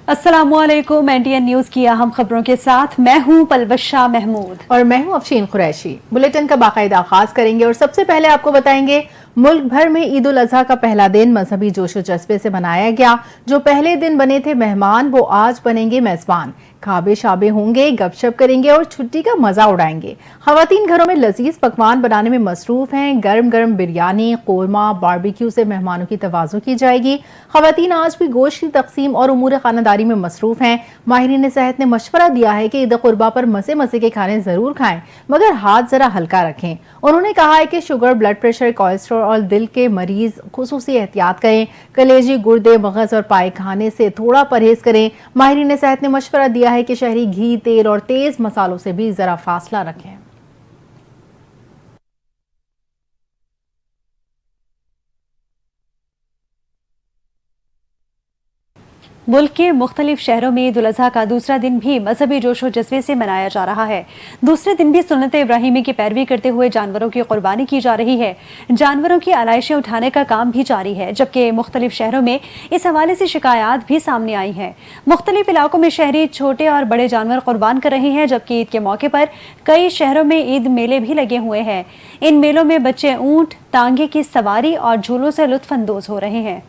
अस्सलामुअलैकुम। NTN news की अहम खबरों के साथ मैं हूं पलवशा महमूद और मैं हूं अफशीन कुरैशी। बुलेटिन का बाकायदा आगाज करेंगे और सबसे पहले आपको बताएंगे मुल्क भर में ईद उल अजहा का पहला दिन मजहबी जोश और जज्बे से मनाया गया। जो पहले दिन बने थे मेहमान वो आज बनेंगे मेजबान। खाबे शाबे होंगे, गपशप करेंगे और छुट्टी का मजा उड़ाएंगे। खवातीन घरों में लजीज पकवान बनाने में मसरूफ हैं। गर्म गर्म बिरयानी, कोरमा, बारबेक्यू से मेहमानों की तवाज़ु की जाएगी। खवातीन आज भी गोश्त की तकसीम और उमूर खानादारी में मसरूफ हैं। माहिरीन सेहत ने मशवरा दिया है कि ईद कुर्बा पर मजे मजे के खाने जरूर खाएं, मगर हाथ जरा हल्का रखें। उन्होंने कहा है कि शुगर, ब्लड प्रेशर, कोलेस्ट्रॉल और दिल के मरीज खुसूसी एहतियात करें। कलेजी, गुर्दे, मगज और पाए खाने से थोड़ा परहेज करें। माहिरीन सेहत ने मशवरा दिया है कि शहरी घी, तेल और तेज मसालों से भी जरा फासला रखें। मुल्क के मुख्तलिफ शहरों में ईद उल अजहा का दूसरा दिन भी मजहबी जोश और जज्बे से मनाया जा रहा है। दूसरे दिन भी सुन्नत इब्राहिमी की पैरवी करते हुए जानवरों की कुर्बानी की जा रही है। जानवरों की आलाइशें उठाने का काम भी जारी है, जबकि मुख्तलिफ शहरों में इस हवाले से शिकायत भी सामने आई हैं। मुख्तलिफ इलाकों में शहरी छोटे और बड़े जानवर कुर्बान कर रहे हैं, जबकि ईद के मौके पर कई शहरों में ईद मेले भी लगे हुए हैं। इन मेलों में बच्चे ऊंट, तांगे की सवारी और झूलों से लुत्फ अंदोज हो रहे हैं।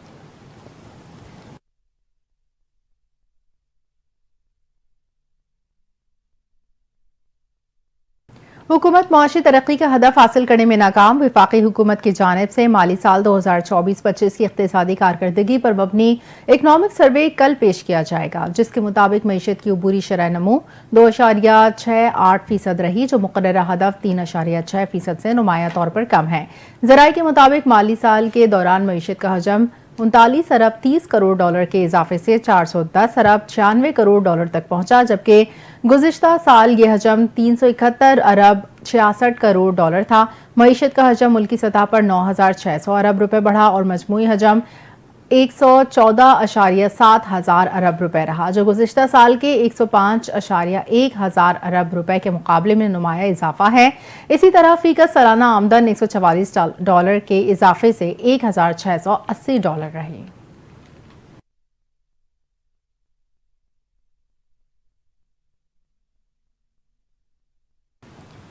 हुकूमत मुआशी तरक्की का हदफ हासिल करने में नाकाम। वफाकी हुकूमत की जानिब से माली साल 2024-25 की इक़्तिसादी कारकर्दगी पर मबनी इकनॉमिक सर्वे कल पेश किया जाएगा, जिसके मुताबिक मईशत की अबूरी शरह नमू 2.68% रही, जो मुक़र्ररा हदफ 3.6% से नुमायां तौर पर कम है। ज़राए के मुताबिक माली साल के दौरान मईशत का हजम 39 अरब 30 करोड़ डॉलर के इजाफे से 410 अरब 96 करोड़ डॉलर तक पहुंचा, जबकि गुज़िश्ता साल ये हजम 371 अरब 66 करोड़ डॉलर था। मईशत का हजम मुल्की सतह पर 9,600 अरब रुपए बढ़ा और मजमूई हजम 114.7 हजार अरब रुपए रहा, जो गुज़िश्ता साल के 105.1 हजार अरब रुपए के मुकाबले में नुमाया इजाफा है। इसी तरह फीकस सालाना आमदन 144 डॉलर के इजाफे से 1,680 डॉलर रही।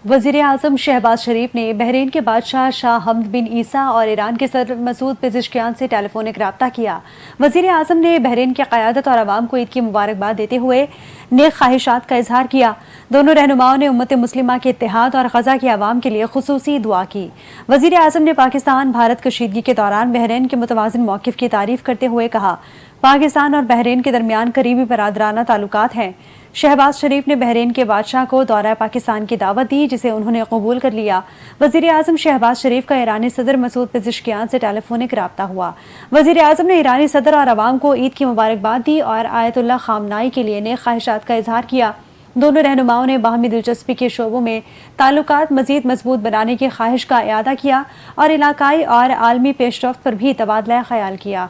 वज़ीर आज़म शहबाज शरीफ ने बहरीन के बादशाह शाह हमद बिन ईसा और ईरान के सदर मसूद पेज़ेश्कियान से टेलीफोनिक रब्ता किया। वज़ीर आज़म ने बहरीन की क़यादत और आवाम को ईद की मुबारकबाद देते हुए नेक ख्वाहिशात का इजहार किया। दोनों रहनुमाओं ने उम्मत मुस्लिमा के इत्तेहाद और ग़ज़ा की आवाम के लिए खुसूसी दुआ की। वज़ीर आज़म ने पाकिस्तान भारत कशीदगी के दौरान बहरीन के मुतवाज़िन मौक़िफ़ की तारीफ़ करते हुए कहा, पाकिस्तान और बहरीन के दरमियान करीबी बरादराना ताल्लुकात हैं। शहबाज शरीफ ने बहरीन के बादशाह को दौरा पाकिस्तान की दावत दी, जिसे उन्होंने कबूल कर लिया। वज़ीर आज़म शहबाज शरीफ का ईरानी सदर मसूद पेज़ेश्कियान से टेलीफोनिक रब्ता हुआ। वज़ीर आज़म ने ईरानी सदर और आवाम को ईद की मुबारकबाद दी और आयतुल्लाह ख़ामनाई के लिए नेक ख्वाहिशात का इजहार किया। दोनों रहनुमाओं ने बाहमी दिलचस्पी के शोबों में ताल्लुकात मज़ीद मजबूत बनाने की ख्वाहिश का इयादा किया और इलाकाई और आलमी पेशरफ्त पर भी तबादला ख्याल किया।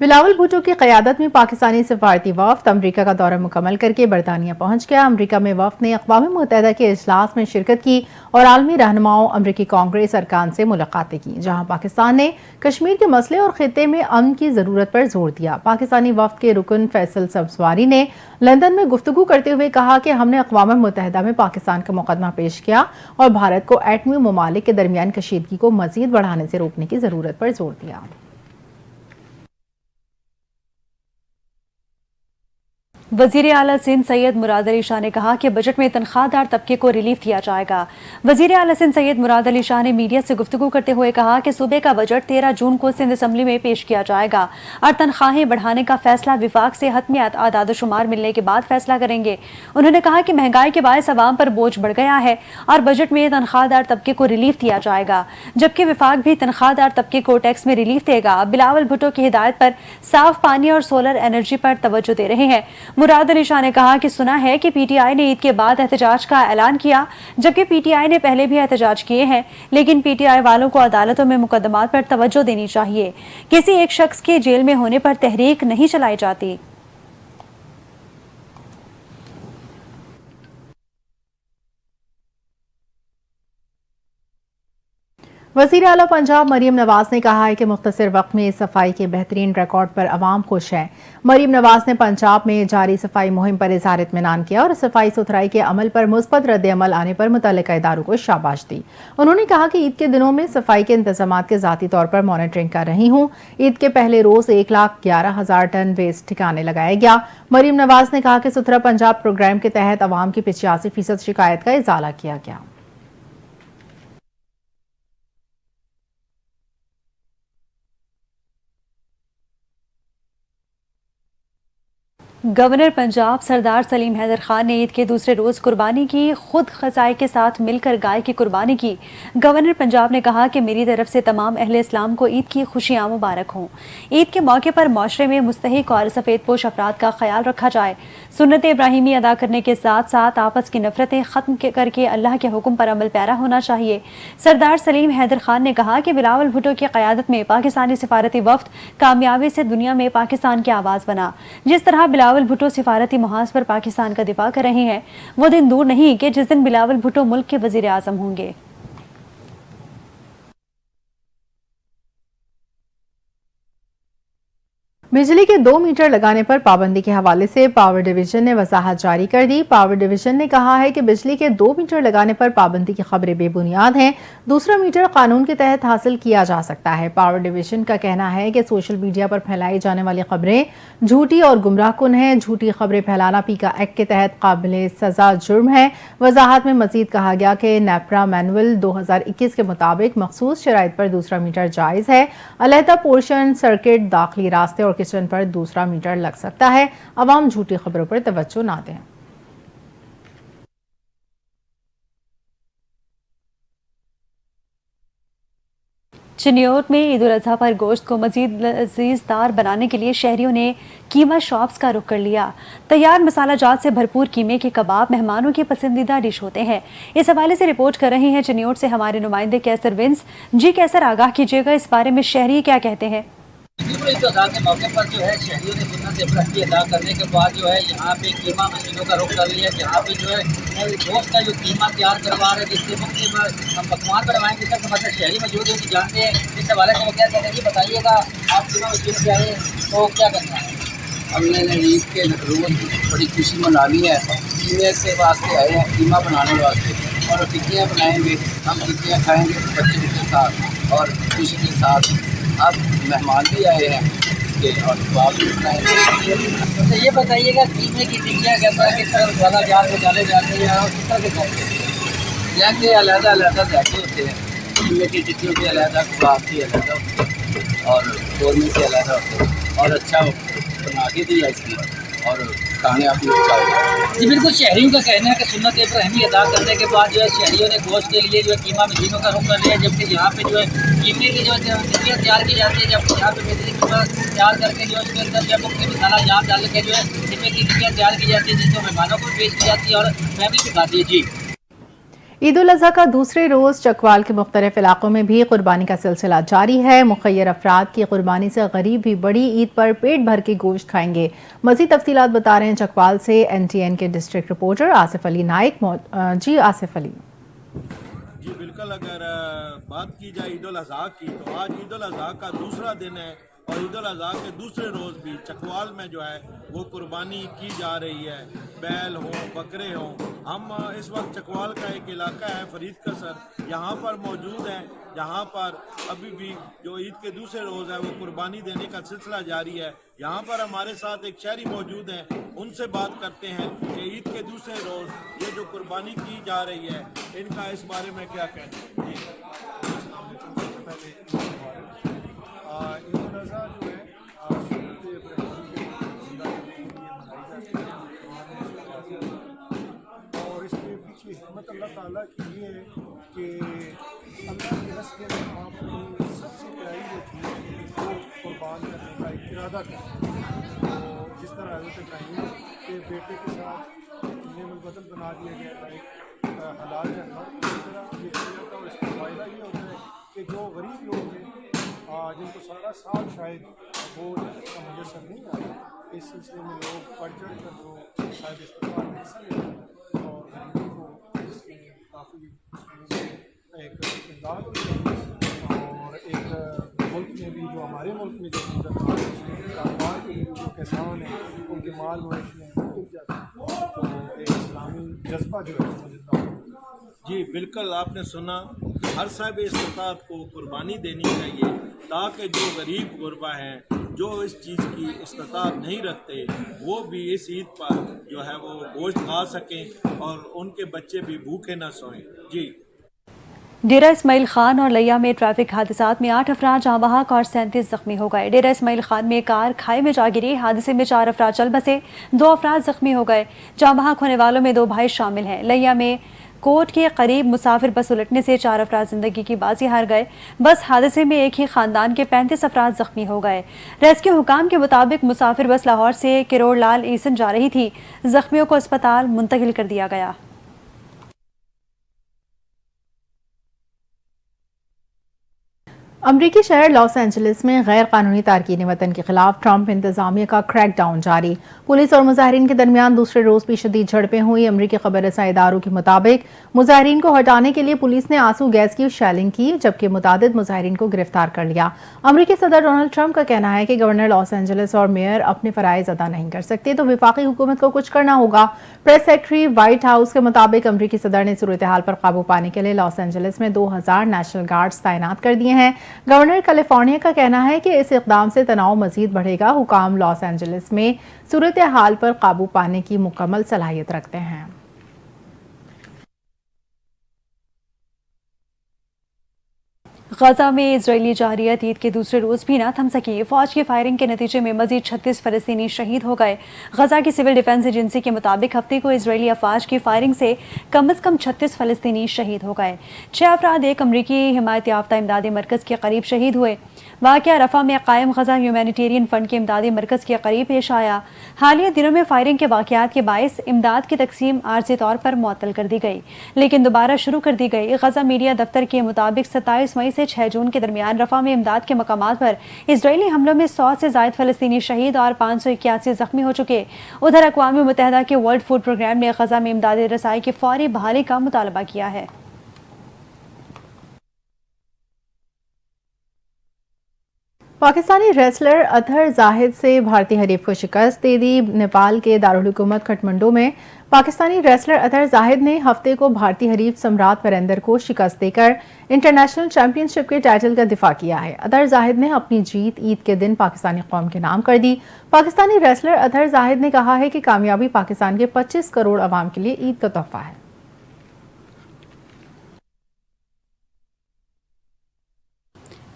बिलावल भुट्टो की क़यादत में पाकिस्तानी सफारती वफ़द अमरीका का दौरा मुकम्मल करके बरतानिया पहुंच गया। अमरीका में वफ़द ने अक़वाम मुत्तहिदा के इजलास में शिरकत की और आलमी रहनुमाओं, अमरीकी कांग्रेस अरकान से मुलाकातें की, जहां पाकिस्तान ने कश्मीर के मसले और खित्ते में अमन की ज़रूरत पर जोर दिया। पाकिस्तानी वफ़द के रुकन फैसल सब्ज़वारी ने लंदन में गुफ्तगू करते हुए कहा कि हमने अक़वाम मुत्तहिदा में पाकिस्तान का मुकदमा पेश किया और भारत को एटमी ममालिक के दरमियान कशीदगी को मज़ीद बढ़ाने से रोकने की ज़रूरत पर जोर दिया। वज़ीर आला सिंध सैयद मुराद अली शाह ने कहा कि बजट में तनख्वाहदार तबके को रिलीफ दिया जाएगा। वज़ीर आला सिंध सैयद मुराद अली शाह ने मीडिया से गुफ्तगू करते हुए कहा कि सूबे का बजट 13 जून को सिंध असम्बली में पेश किया जाएगा और तनख्वाहें बढ़ाने का फैसला विफाक से हतमी आदाद शुमार मिलने के बाद फैसला करेंगे। उन्होंने कहा कि महंगाई के बायस अवाम पर बोझ बढ़ गया है और बजट में तनख्वाहदार तबके को रिलीफ दिया जाएगा, जबकि विफाक भी तनख्वाहदार तबके को टैक्स में रिलीफ देगा। बिलावल भुट्टो की हिदायत पर साफ पानी और सोलर एनर्जी पर तवज्जो दे रहे हैं। मुराद अली शाह ने कहा कि सुना है कि पीटीआई ने ईद के बाद एहतजाज का ऐलान किया, जबकि पीटीआई ने पहले भी एहतजाज किए हैं, लेकिन पीटीआई वालों को अदालतों में मुकदमात पर तवज्जो देनी चाहिए। किसी एक शख्स के जेल में होने पर तहरीक नहीं चलाई जाती। वज़ीर आला पंजाब मरीम नवाज ने कहा है कि मुख्तसर वक्त में सफाई के बेहतरीन रिकॉर्ड पर अवाम खुश हैं। मरीम नवाज ने पंजाब में जारी सफाई मुहिम पर इज़हार इत्मीनान किया और सफाई सुथराई के अमल पर मुस्बत रद्द-ए-अमल आने पर मुतल्लिका इदारों को शाबाश दी। उन्होंने कहा कि ईद के दिनों में सफाई के इंतजामात के ज़ाती तौर पर मॉनिटरिंग कर रही हूँ। ईद के पहले रोज़ 1,11,000 टन वेस्ट ठिकाने लगाया गया। मरीम नवाज ने कहा कि सुथरा पंजाब प्रोग्राम के तहत अवाम की 85% शिकायत का इजाला किया गया। गवर्नर पंजाब सरदार सलीम हैदर खान ने ईद के दूसरे रोज़ कुर्बानी की। खुद ख़ज़ाए के साथ मिलकर गाय की कुर्बानी की। गवर्नर पंजाब ने कहा कि मेरी तरफ से तमाम अहले इस्लाम को ईद की खुशियाँ मुबारक हों। ईद के मौके पर माशरे में मुस्तहिक और सफ़ेद पोश अफराद का ख्याल रखा जाए। सुन्नत इब्राहिमी अदा करने के साथ साथ आपस की नफरतें ख़त्म करके अल्लाह के हुक्म पर अमल पैरा होना चाहिए। सरदार सलीम हैदर खान ने कहा कि बिलावल भुट्टो की क़यादत में पाकिस्तानी सिफारती वफ़द कामयाबी से दुनिया में पाकिस्तान की आवाज़ बना। जिस तरह बिलावल भुट्टो सिफारती मुहाज पर पाकिस्तान का दिफा कर रहे हैं, वो दिन दूर नहीं कि जिस दिन बिलावल भुट्टो मुल्क के वज़ीर आज़म होंगे। बिजली के 2 मीटर लगाने पर पाबंदी के हवाले से पावर डिवीजन ने वजाहत जारी कर दी। पावर डिवीजन ने कहा है कि बिजली के 2 मीटर लगाने पर पाबंदी की खबरें बेबुनियाद हैं। दूसरा मीटर कानून के तहत हासिल किया जा सकता है। पावर डिवीजन का कहना है कि सोशल मीडिया पर फैलाई जाने वाली खबरें झूठी और गुमराहकुन हैं। झूठी खबरें फैलाना पीका एक्ट के तहत काबिल सजा जुर्म है। वजाहत में मजीद कहा गया कि नेपरा मैनुअल 2021 के मुताबिक मखसूस शराइत पर दूसरा मीटर जायज़ है। अलहदा पोर्शन, सर्किट, दाखिली रास्ते और किचन पर दूसरा मीटर लग सकता है। अवाम झूठी खबरों पर तवज्जो ना दें। चिन्योट में ईद उल अजहा पर गोश्त को मजीद लजीजदार बनाने के लिए शहरियों ने कीमा शॉप्स का रुख कर लिया। तैयार मसाला जात से भरपूर कीमे के कबाब मेहमानों की पसंदीदा डिश होते हैं। इस हवाले से रिपोर्ट कर रहे हैं चिन्योट से हमारे नुमाइंदे कैसर विंस। जी कैसर, आगाह कीजिएगा, इस बारे में शहरी क्या कहते हैं? ईद अदा के मौके पर जो है शहरियों ने सुन्नत इब्राहिमी अदा करने के बाद जो है यहाँ पे कीमा मशीनों का रुख कर लिया। यहाँ पे जो है गोश्त का जो कीमा तैयार करवा रहे हैं, जिससे मुख्तलिफ हम पकवान बनवाएंगे, सब हमारे शहरी मौजूद है कि जानते हैं इस हवाले से वो क्या कहते हैं। जी बताइएगा, आप कीमा मशीन से आए तो क्या करना है? हमने ईद के रोज़ बड़ी खुशी मनानी है। कीमे के वास्ते आए हैं, कीमा बनाने वास्ते, और टिक्कियाँ बनाएंगे। हम टिक्कियाँ खाएंगे बच्चों के साथ और खुशी के साथ। अब मेहमान भी आए हैं और कबाब भी बनाएंगे। तो ये बताइएगा कीमे की टिक्कियाँ कैसा, किस तरह मसाला जात में डाले जाते हैं और किस तरह के खाते हैं? यहाँ के अलग अलग जाते होते हैं। कीमे की टिक्कियों के अलग, कबाब की अलग होते हैं और कौरमे के अलग होते हैं। और अच्छा बना के दिया इसमें और खाने अपने अच्छा होगा। जी बिल्कुल, शहरियों का कहना है कि सुन्नत इब्राहिमी अदा करने के बाद जो है शहरियों ने गोश्त के लिए जो है कीमा मशीनों का रुख कर लिया, जबकि यहाँ पे जो है कीमे की जो है टिक्कियाँ तैयार की जाती है। जबकि यहाँ पे बिजली कीमा तैयार करके जो है उसके अंदर जो है मुख्तलिफ मसाला जात डाल के जो है कीमे की टिक्कियाँ तैयार की जाती है, जिसको मेहमानों को पेश की जाती है और फैमिली भी खाती है। जी, ईद उल अजहा का दूसरे रोज़ चकवाल के मुख्तलिफ इलाकों में भी कुर्बानी का सिलसिला जारी है। मुखय्यर अफराद की कुर्बानी से गरीब भी बड़ी ईद पर पेट भर के गोश्त खाएंगे। मज़ीद तफसीलात बता रहे हैं चकवाल से NTN के डिस्ट्रिक्ट रिपोर्टर आसिफ अली नाइक। जी आसिफ अली। जी बिल्कुल, अगर बात की जाए ईद उल अजहा की, तो आज ईद उल अजहा का दूसरा दिन है और ईद उल अजहा के दूसरे रोज़ भी चकवाल में जो है वो कुर्बानी की जा रही है। बैल हों, बकरे हों। हम इस वक्त चकवाल का एक इलाका है फरीद कसर, यहाँ पर मौजूद हैं, जहाँ पर अभी भी जो ईद के दूसरे रोज़ है वो कुर्बानी देने का सिलसिला जारी है। यहाँ पर हमारे साथ एक शहरी मौजूद हैं, उनसे बात करते हैं कि ईद के दूसरे रोज़ ये जो कुर्बानी की जा रही है इनका इस बारे में क्या कहना है। ईद उल अज़हा जो है सुन्नत इब्राहिमी के ज़िंदा करने के लिए मनाई जाती है। और इसके पीछे हिकमत अल्लाह ताला की ये है कि अल्लाह के रस्ते में आप अपनी सबसे प्यारी जो चीज़ वो कुर्बान करने का एक इरादा करें। तो जिस तरह हज़रत इब्राहीम के बेटे के साथ नेम बदल बना दिया गया था एक हलाल जानवर, इस तरह ये किया था। और इसका फ़ायदा ये होता है कि जो गरीब लोग हैं जिनको सारा साल शायद वो इसका मुयसर नहीं आता, इस सिलसिले में लोग बढ़ चढ़ कर वो शायद इस प्रकार में हिस्सा लेते हैं और गरीबी को इसमें काफ़ी एक इमदाद होती है। ملک میں بھی جو ہمارے ملک میں جو صورت حال ہے کاروبار کے لیے جو کسان ہیں ان کے مال مویشی ہیں ٹوٹ جاتے ہیں تو ایک اسلامی جذبہ جو ہے وہ زندہ ہو. جی بالکل آپ نے سنا ہر صاحب استطاعت کو قربانی دینی چاہیے تاکہ جو غریب غربا ہیں جو اس چیز کی استطاعت نہیں رکھتے وہ بھی اس عید پر جو ہے وہ گوشت کھا سکیں اور ان کے بچے بھی بھوکے نہ سوئیں. جی ڈیرہ اسماعیل خان اور لیا میں ٹریفک حادثات میں 8 افراد جاں بحق اور 37 زخمی ہو گئے. ڈیرہ اسماعیل خان میں کار کھائی میں جا گری. حادثے میں 4 افراد چل بسے، 2 افراد زخمی ہو گئے. جاں بحق ہونے والوں میں 2 بھائی شامل ہیں. لیا میں کوٹ کے قریب مسافر بس الٹنے سے 4 افراد زندگی کی بازی ہار گئے. بس حادثے میں ایک ہی خاندان کے 35 افراد زخمی ہو گئے. ریسکیو حکام کے مطابق مسافر بس لاہور سے کروڑ لال ایسن جا رہی تھی. زخمیوں کو اسپتال منتقل کر دیا گیا. امریکی شہر لاس اینجلس میں غیر قانونی تارکین وطن کے خلاف ٹرمپ انتظامیہ کا کریک ڈاؤن جاری. پولیس اور مظاہرین کے درمیان دوسرے روز بھی شدید جھڑپیں ہوئی. امریکی خبر رساں اداروں کے مطابق مظاہرین کو ہٹانے کے لیے پولیس نے آنسو گیس کی شیلنگ کی جبکہ متعدد مظاہرین کو گرفتار کر لیا. امریکی صدر ڈونلڈ ٹرمپ کا کہنا ہے کہ گورنر لاس اینجلس اور میئر اپنے فرائض ادا نہیں کر سکتے تو وفاقی حکومت کو کچھ کرنا ہوگا. پریس سیکرٹری وائٹ ہاؤس کے مطابق امریکی صدر نے صورتحال پر قابو پانے کے لیے لاس اینجلس میں 2000 نیشنل گارڈز تعینات کر دیے ہیں. گورنر کیلیفورنیا کا کہنا ہے کہ اس اقدام سے تناؤ مزید بڑھے گا. حکام لاس اینجلس میں صورتحال پر قابو پانے کی مکمل صلاحیت رکھتے ہیں. غزہ میں اسرائیلی جارحیت عید کے دوسرے روز بھی نہ تھم سکی. فوج کی فائرنگ کے نتیجے میں مزید 36 فلسطینی شہید ہو گئے. غزہ کی سول ڈیفنس ایجنسی کے مطابق ہفتے کو اسرائیلی افواج کی فائرنگ سے کم از کم 36 فلسطینی شہید ہو گئے. 6 افراد ایک امریکی حمایت یافتہ امدادی مرکز کے قریب شہید ہوئے. واقعہ رفح میں قائم غزہ ہیومینیٹیرین فنڈ کے امدادی مرکز کے قریب پیش آیا. حالیہ دنوں میں فائرنگ کے واقعات کے باعث امداد کی تقسیم عارضی طور پر معطل کر دی گئی لیکن دوبارہ شروع کر دی گئی. غزہ میڈیا دفتر کے مطابق 27 مئی سے 6 جون کے درمیان رفح میں امداد کے مقامات پر اسرائیلی حملوں میں 100 سے زائد فلسطینی شہید اور 581 زخمی ہو چکے. ادھر اقوام متحدہ کے ورلڈ فوڈ پروگرام نے غزہ میں امدادی رسائی کی فوری بحالی کا مطالبہ کیا ہے. پاکستانی ریسلر اطہر زاہد سے بھارتی حریف کو شکست دے دی. نیپال کے دارالحکومت کھٹمنڈو میں پاکستانی ریسلر اطہر زاہد نے ہفتے کو بھارتی حریف سمرات وریندر کو شکست دے کر انٹرنیشنل چیمپئن شپ کے ٹائٹل کا دفاع کیا ہے. اطہر زاہد نے اپنی جیت عید کے دن پاکستانی قوم کے نام کر دی. پاکستانی ریسلر اطہر زاہد نے کہا ہے کہ کامیابی پاکستان کے 25 کروڑ عوام کے لیے عید کا تحفہ ہے.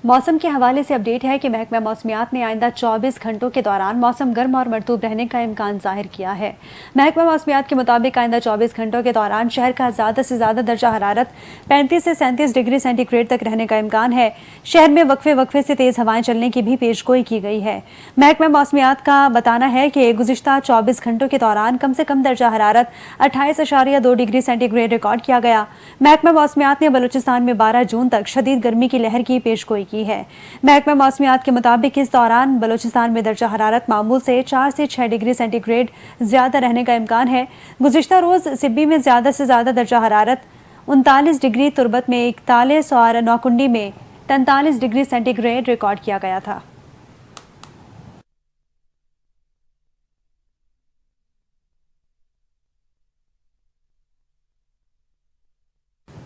موسم کے حوالے سے اپڈیٹ ہے کہ محکمہ موسمیات نے آئندہ 24 گھنٹوں کے دوران موسم گرم اور مرطوب رہنے کا امکان ظاہر کیا ہے. محکمہ موسمیات کے مطابق آئندہ 24 گھنٹوں کے دوران شہر کا زیادہ سے زیادہ درجہ حرارت 35 سے 37 ڈگری سینٹی گریڈ تک رہنے کا امکان ہے. شہر میں وقفے وقفے سے تیز ہوائیں چلنے کی بھی پیشگوئی کی گئی ہے. محکمہ موسمیات کا بتانا ہے کہ گزشتہ 24 گھنٹوں کے دوران کم سے کم درجہ حرارت 28.2 ڈگری سینٹی گریڈ ریکارڈ کیا گیا. محکمہ موسمیات نے بلوچستان میں 12 جون تک شدید گرمی کی لہر کی پیشگوئی کی ہے. محکمہ موسمیات کے مطابق اس دوران بلوچستان میں درجہ حرارت معمول سے 4 سے 6 ڈگری سینٹی گریڈ زیادہ رہنے کا امکان ہے. گزشتہ روز سبی میں زیادہ سے زیادہ درجہ حرارت 39 ڈگری، تربت میں 41 اور نوکنڈی میں 43 ڈگری سینٹی گریڈ ریکارڈ کیا گیا تھا.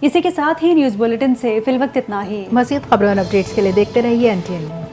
اسی کے ساتھ ہی نیوز بلیٹن سے فی الوقت اتنا ہی. مزید خبروں اور اپڈیٹس کے لیے دیکھتے رہیے NTN.